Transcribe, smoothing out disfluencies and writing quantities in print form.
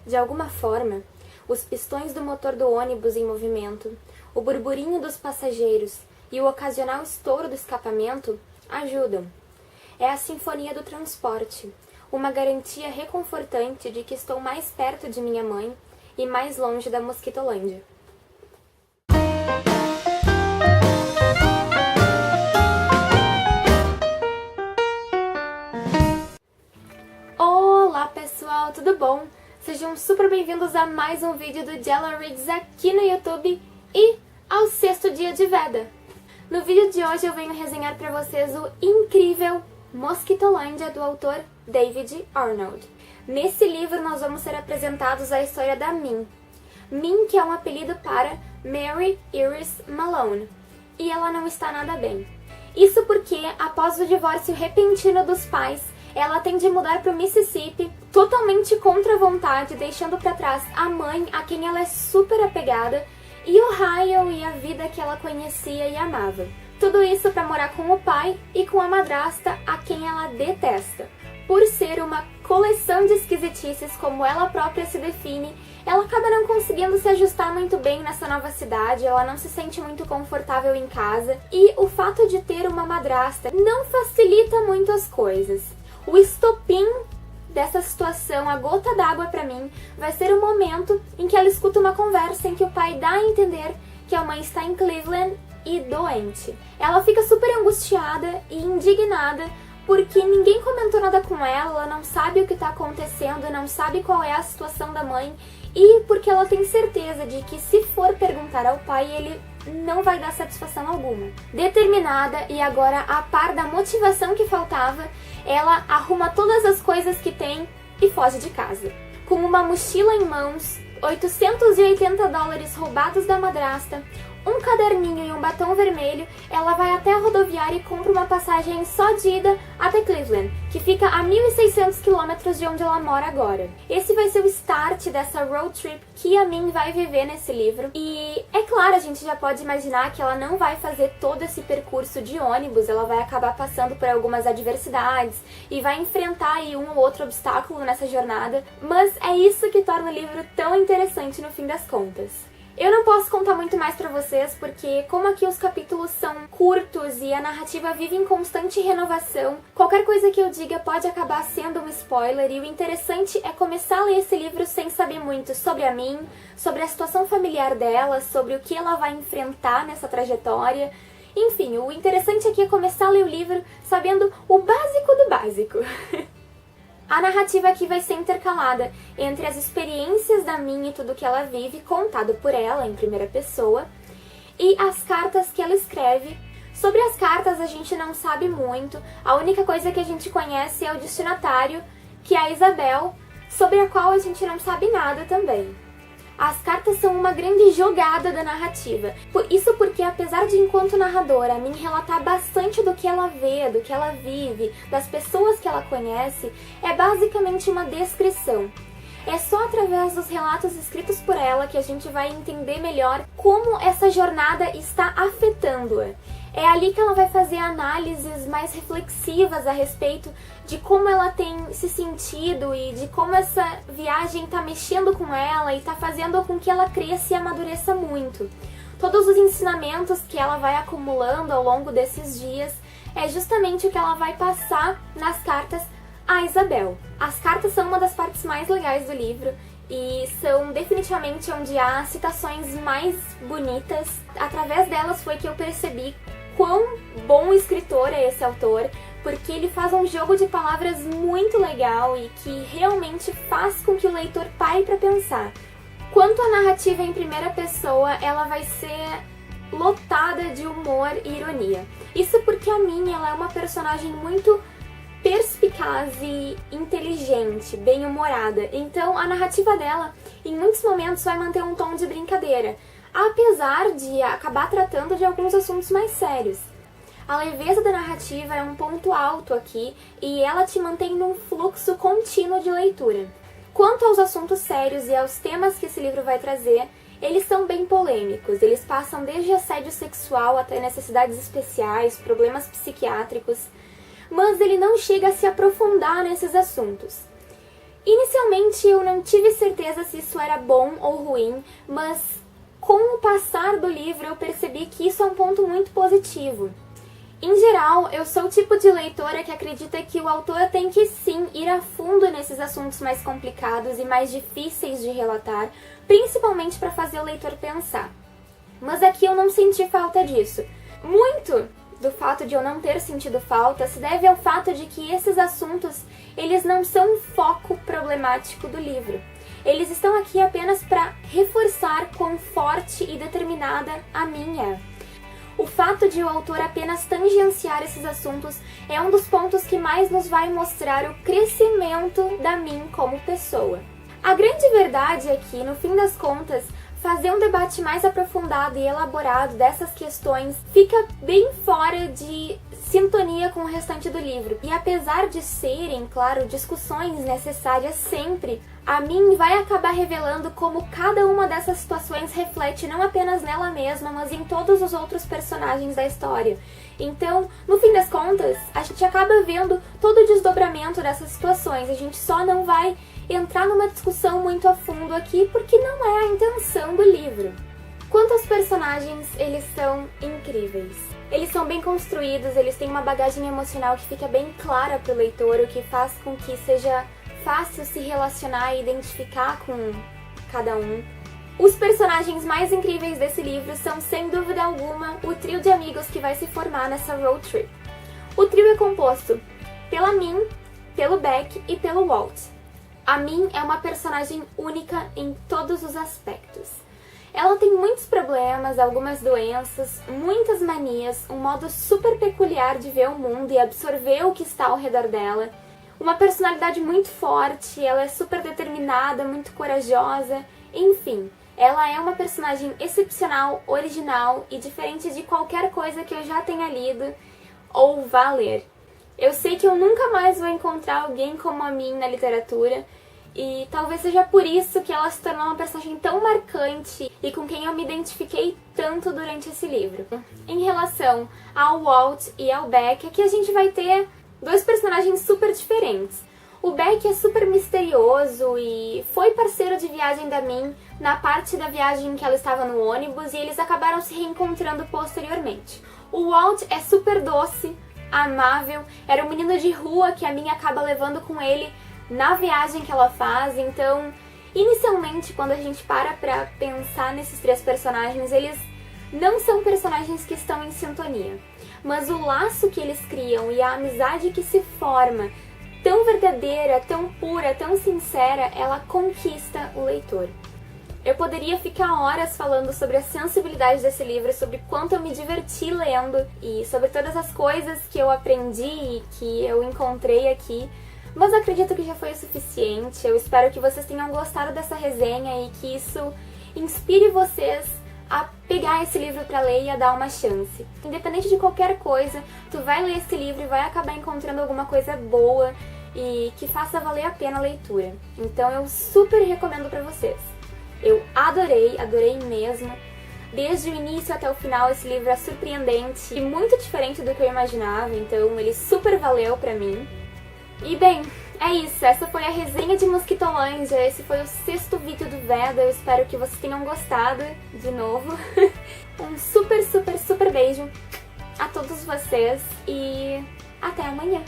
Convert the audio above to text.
De alguma forma, os pistões do motor do ônibus em movimento, o burburinho dos passageiros e o ocasional estouro do escapamento ajudam. É a sinfonia do transporte, uma garantia reconfortante de que estou mais perto de minha mãe e mais longe da Mosquitolândia. Olá pessoal, tudo bom? Sejam super bem-vindos a mais um vídeo do Jella Reads aqui no YouTube e ao 6º dia de Veda. No vídeo de hoje eu venho resenhar para vocês o incrível Mosquitolândia do autor David Arnold. Nesse livro nós vamos ser apresentados à história da Min. Min, que é um apelido para Mary Iris Malone, e ela não está nada bem. Isso porque, após o divórcio repentino dos pais, ela tem de mudar para o Mississippi, totalmente contra a vontade, deixando para trás a mãe, a quem ela é super apegada, e Ohio e a vida que ela conhecia e amava. Tudo isso para morar com o pai e com a madrasta, a quem ela detesta. Por ser uma coleção de esquisitices, como ela própria se define, ela acaba não conseguindo se ajustar muito bem nessa nova cidade, ela não se sente muito confortável em casa, e o fato de ter uma madrasta não facilita muito as coisas. O estopim dessa situação, a gota d'água pra mim, vai ser o momento em que ela escuta uma conversa em que o pai dá a entender que a mãe está em Cleveland e doente. Ela fica super angustiada e indignada porque ninguém comentou nada com ela não sabe o que está acontecendo, não sabe qual é a situação da mãe e porque ela tem certeza de que se for perguntar ao pai, ele não vai dar satisfação alguma. Determinada e agora a par da motivação que faltava, ela arruma todas as coisas que tem e foge de casa. Com uma mochila em mãos, $880 roubados da madrasta, um caderninho e um batom vermelho, ela vai até a rodoviária e compra uma passagem só de ida até Cleveland, que fica a 1.600 quilômetros de onde ela mora agora. Esse vai ser o start dessa road trip que a Min vai viver nesse livro. E é claro, a gente já pode imaginar que ela não vai fazer todo esse percurso de ônibus, ela vai acabar passando por algumas adversidades e vai enfrentar aí um ou outro obstáculo nessa jornada, mas é isso que torna o livro tão interessante no fim das contas. Eu não posso contar muito mais pra vocês, porque como aqui os capítulos são curtos e a narrativa vive em constante renovação, qualquer coisa que eu diga pode acabar sendo um spoiler, e o interessante é começar a ler esse livro sem saber muito sobre a Min, sobre a situação familiar dela, sobre o que ela vai enfrentar nessa trajetória. Enfim, o interessante aqui é começar a ler o livro sabendo o básico do básico. A narrativa aqui vai ser intercalada entre as experiências da Min e tudo que ela vive, contado por ela em primeira pessoa, e as cartas que ela escreve. Sobre as cartas a gente não sabe muito, a única coisa que a gente conhece é o destinatário, que é a Isabel, sobre a qual a gente não sabe nada também. As cartas são uma grande jogada da narrativa. Isso porque, apesar de, enquanto narradora, a Min relatar bastante do que ela vê, do que ela vive, das pessoas que ela conhece, é basicamente uma descrição. É só através dos relatos escritos por ela que a gente vai entender melhor como essa jornada está afetando-a. É ali que ela vai fazer análises mais reflexivas a respeito de como ela tem se sentido e de como essa viagem está mexendo com ela e está fazendo com que ela cresça e amadureça muito. Todos os ensinamentos que ela vai acumulando ao longo desses dias é justamente o que ela vai passar nas cartas a Isabel. As cartas são uma das partes mais legais do livro e são definitivamente onde há citações mais bonitas. Através delas foi que eu percebi quão bom escritor é esse autor, porque ele faz um jogo de palavras muito legal e que realmente faz com que o leitor pare para pensar. Quanto à narrativa em primeira pessoa, ela vai ser lotada de humor e ironia. Isso porque a Min, ela é uma personagem muito perspicaz e inteligente, bem-humorada. Então a narrativa dela, em muitos momentos, vai manter um tom de brincadeira, apesar de acabar tratando de alguns assuntos mais sérios. A leveza da narrativa é um ponto alto aqui e ela te mantém num fluxo contínuo de leitura. Quanto aos assuntos sérios e aos temas que esse livro vai trazer, eles são bem polêmicos. Eles passam desde assédio sexual até necessidades especiais, problemas psiquiátricos, mas ele não chega a se aprofundar nesses assuntos. Inicialmente eu não tive certeza se isso era bom ou ruim, mas com o passar do livro eu percebi que isso é um ponto muito positivo. Em geral, eu sou o tipo de leitora que acredita que o autor tem que sim ir a fundo nesses assuntos mais complicados e mais difíceis de relatar, principalmente para fazer o leitor pensar. Mas aqui eu não senti falta disso. Muito do fato de eu não ter sentido falta se deve ao fato de que esses assuntos, eles não são um foco problemático do livro. Eles estão aqui apenas para reforçar quão forte e determinada a minha é. O fato de o autor apenas tangenciar esses assuntos é um dos pontos que mais nos vai mostrar o crescimento da mim como pessoa. A grande verdade é que, no fim das contas, fazer um debate mais aprofundado e elaborado dessas questões fica bem fora de sintonia com o restante do livro. E apesar de serem, claro, discussões necessárias sempre, a mim vai acabar revelando como cada uma dessas situações reflete não apenas nela mesma, mas em todos os outros personagens da história. Então, no fim das contas, a gente acaba vendo todo o desdobramento dessas situações. A gente só não vai entrar numa discussão muito a fundo aqui, porque não é a intenção do livro. Quanto aos personagens, eles são incríveis. Eles são bem construídos, eles têm uma bagagem emocional que fica bem clara para o leitor, o que faz com que seja fácil se relacionar e identificar com cada um. Os personagens mais incríveis desse livro são, sem dúvida alguma, o trio de amigos que vai se formar nessa road trip. O trio é composto pela Min, pelo Beck e pelo Walt. A Min é uma personagem única em todos os aspectos. Ela tem muitos problemas, algumas doenças, muitas manias, um modo super peculiar de ver o mundo e absorver o que está ao redor dela. Uma personalidade muito forte, ela é super determinada, muito corajosa, enfim, ela é uma personagem excepcional, original e diferente de qualquer coisa que eu já tenha lido ou vá ler. Eu sei que eu nunca mais vou encontrar alguém como a Min na literatura, e talvez seja por isso que ela se tornou uma personagem tão marcante e com quem eu me identifiquei tanto durante esse livro. Em relação ao Walt e ao Beck, aqui a gente vai ter dois personagens super diferentes. O Beck é super misterioso e foi parceiro de viagem da Min na parte da viagem em que ela estava no ônibus e eles acabaram se reencontrando posteriormente. O Walt é super doce, amável, era um menino de rua que a Min acaba levando com ele na viagem que ela faz. Então, inicialmente, quando a gente para pra pensar nesses três personagens, eles não são personagens que estão em sintonia. Mas o laço que eles criam e a amizade que se forma, tão verdadeira, tão pura, tão sincera, ela conquista o leitor. Eu poderia ficar horas falando sobre a sensibilidade desse livro, sobre quanto eu me diverti lendo e sobre todas as coisas que eu aprendi e que eu encontrei aqui, mas acredito que já foi o suficiente. Eu espero que vocês tenham gostado dessa resenha e que isso inspire vocês a pegar esse livro pra ler e a dar uma chance. Independente de qualquer coisa, tu vai ler esse livro e vai acabar encontrando alguma coisa boa e que faça valer a pena a leitura. Então eu super recomendo pra vocês. Eu adorei, adorei mesmo. Desde o início até o final, esse livro é surpreendente e muito diferente do que eu imaginava, então ele super valeu pra mim. E bem, é isso, essa foi a resenha de Mosquitolândia, esse foi o 6º vídeo do Veda, eu espero que vocês tenham gostado de novo. Um super, super, super beijo a todos vocês e até amanhã!